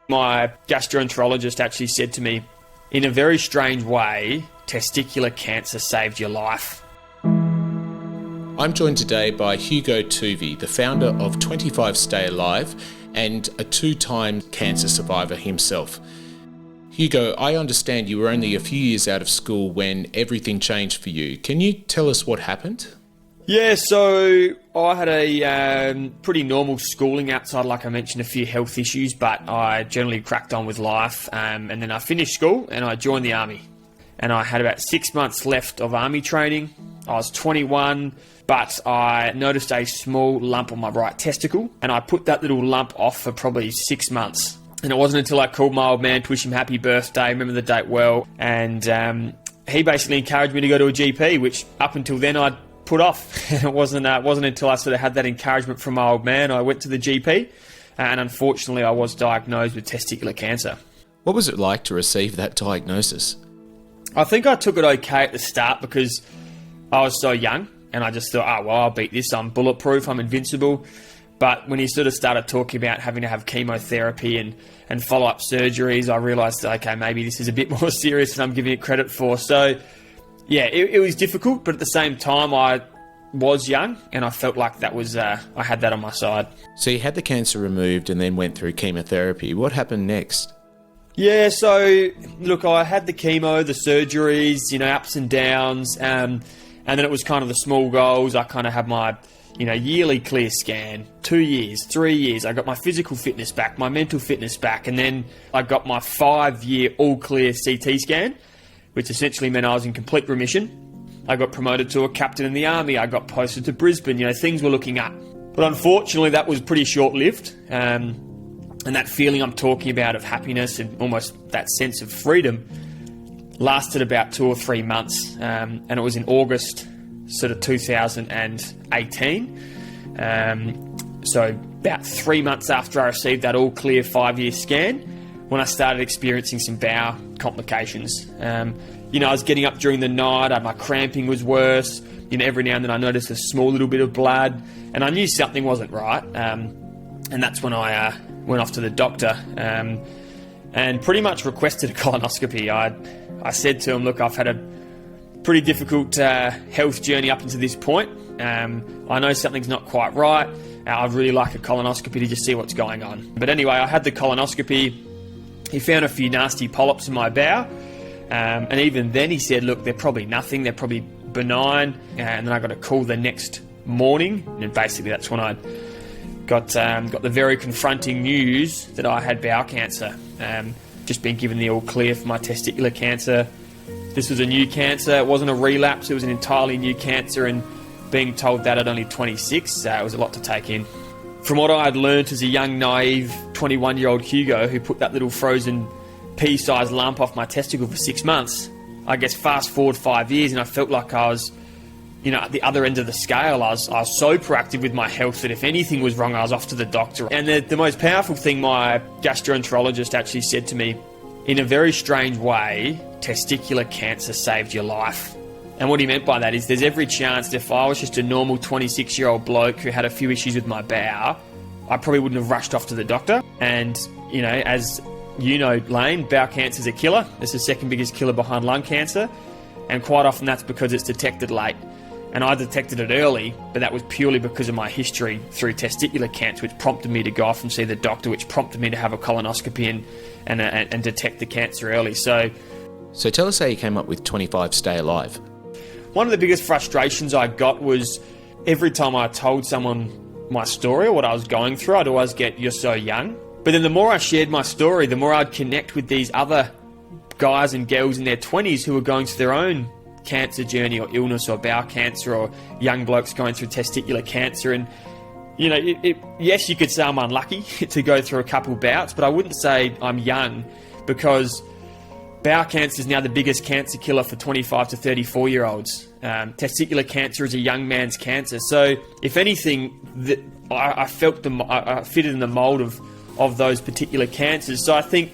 My gastroenterologist actually said to me, in a very strange way, testicular cancer saved your life. I'm joined today by Hugo Toovey, the founder of 25 Stay Alive and a two-time cancer survivor himself. Hugo, I understand you were only a few years out of school when everything changed for you. Can you tell us what happened? Yeah, so I had a pretty normal schooling outside, like I mentioned, a few health issues, but I generally cracked on with life. And then I finished school and I joined the army. And I had about 6 months left of army training. I was 21, but I noticed a small lump on my right testicle, and I put that little lump off for probably 6 months. And it wasn't until I called my old man to wish him happy birthday, I remember the date well, and he basically encouraged me to go to a GP, which up until then I'd put off. And it wasn't until I sort of had that encouragement from my old man, I went to the GP, and unfortunately I was diagnosed with testicular cancer. What was it like to receive that diagnosis? I think I took it okay at the start because I was so young, and I just thought, oh, well, I'll beat this, I'm bulletproof, I'm invincible. But when he sort of started talking about having to have chemotherapy and follow-up surgeries, I realised, okay, maybe this is a bit more serious than I'm giving it credit for. So, yeah, it was difficult, but at the same time, I was young, and I felt like that was I had that on my side. So you had the cancer removed and then went through chemotherapy. What happened next? Yeah, so, look, I had the chemo, the surgeries, ups and downs, and then it was kind of the small goals. I kind of had my, yearly clear scan, 2 years, 3 years. I got my physical fitness back, my mental fitness back, and then I got my 5-year all-clear CT scan, which essentially meant I was in complete remission. I got promoted to a captain in the army. I got posted to Brisbane. Things were looking up. But unfortunately, that was pretty short-lived. And that feeling I'm talking about of happiness and almost that sense of freedom lasted about 2 or 3 months. And it was in August, sort of 2018. So about 3 months after I received that all-clear 5-year scan, when I started experiencing some bowel complications. I was getting up during the night, my cramping was worse. Every now and then I noticed a small little bit of blood, and I knew something wasn't right. And that's when I went off to the doctor and pretty much requested a colonoscopy. I said to him, look, I've had a pretty difficult health journey up until this point. I know something's not quite right. I'd really like a colonoscopy to just see what's going on. But anyway, I had the colonoscopy. He found a few nasty polyps in my bowel. And even then he said, look, they're probably nothing. They're probably benign. And then I got a call the next morning. And basically that's when I got the very confronting news that I had bowel cancer. Just been given the all clear for my testicular cancer. This was a new cancer. It wasn't a relapse. It was an entirely new cancer. And being told that at only 26, it was a lot to take in. From what I had learnt as a young, naive 21-year-old Hugo who put that little frozen pea-sized lump off my testicle for 6 months, I guess fast forward 5 years and I felt like I was at the other end of the scale. I was so proactive with my health that if anything was wrong, I was off to the doctor. And the most powerful thing my gastroenterologist actually said to me, in a very strange way, testicular cancer saved your life. And what he meant by that is there's every chance that if I was just a normal 26-year-old bloke who had a few issues with my bowel, I probably wouldn't have rushed off to the doctor. And, as you know, Lane, bowel cancer is a killer. It's the second biggest killer behind lung cancer. And quite often that's because it's detected late. And I detected it early, but that was purely because of my history through testicular cancer, which prompted me to go off and see the doctor, which prompted me to have a colonoscopy and detect the cancer early. So tell us how you came up with 25 Stay Alive. One of the biggest frustrations I got was every time I told someone my story or what I was going through, I'd always get, "You're so young." But then the more I shared my story, the more I'd connect with these other guys and girls in their 20s who were going through their own cancer journey or illness or bowel cancer, or young blokes going through testicular cancer. And, yes, you could say I'm unlucky to go through a couple bouts, but I wouldn't say I'm young, because bowel cancer is now the biggest cancer killer for 25 to 34-year-olds. Testicular cancer is a young man's cancer. So, if anything, I felt I fitted in the mould of those particular cancers. So I think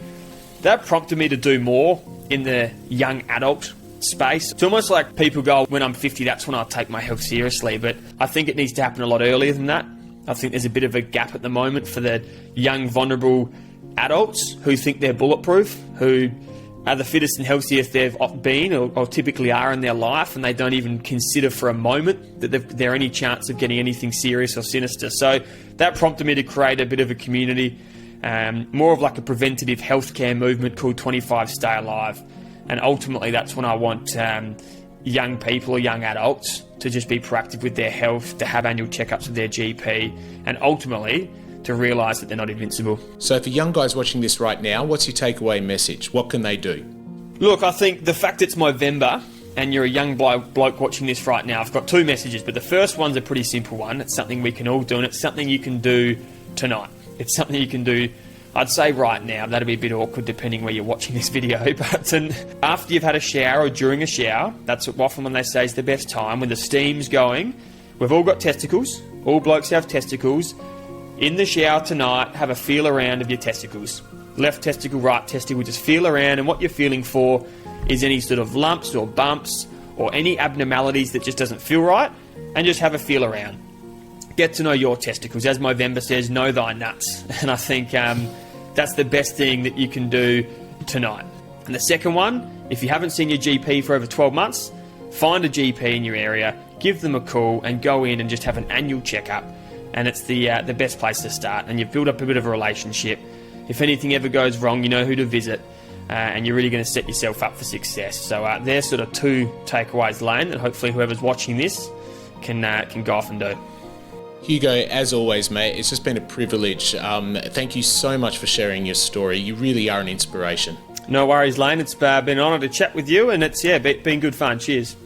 that prompted me to do more in the young adult space. It's almost like people go, when I'm 50, that's when I'll take my health seriously. But I think it needs to happen a lot earlier than that. I think there's a bit of a gap at the moment for the young, vulnerable adults who think they're bulletproof, who are the fittest and healthiest they've been or typically are in their life, and they don't even consider for a moment that they're any chance of getting anything serious or sinister. So that prompted me to create a bit of a community, more of like a preventative healthcare movement called 25 Stay Alive. And ultimately that's when I want young people or young adults to just be proactive with their health, to have annual checkups with their GP, and ultimately to realise that they're not invincible. So for young guys watching this right now, what's your takeaway message? What can they do? Look, I think the fact it's Movember and you're a young bloke watching this right now, I've got two messages, but the first one's a pretty simple one. It's something we can all do, and it's something you can do tonight. It's something you can do, I'd say right now. That'd be a bit awkward depending where you're watching this video, but after you've had a shower or during a shower, that's often when they say is the best time, when the steam's going. We've all got testicles. All blokes have testicles. In the shower tonight, have a feel around of your testicles. Left testicle, right testicle, just feel around, and what you're feeling for is any sort of lumps or bumps or any abnormalities that just doesn't feel right, and just have a feel around. Get to know your testicles. As Movember says, know thy nuts. And I think that's the best thing that you can do tonight. And the second one, if you haven't seen your GP for over 12 months, find a GP in your area, give them a call, and go in and just have an annual checkup. And it's the best place to start, and you've built up a bit of a relationship. If anything ever goes wrong, you know who to visit, and you're really going to set yourself up for success. So there's sort of two takeaways, Lane, that hopefully whoever's watching this can go off and do. Hugo, as always, mate, it's just been a privilege. Thank you so much for sharing your story. You really are an inspiration. No worries, Lane. It's been an honour to chat with you, and it's been good fun. Cheers.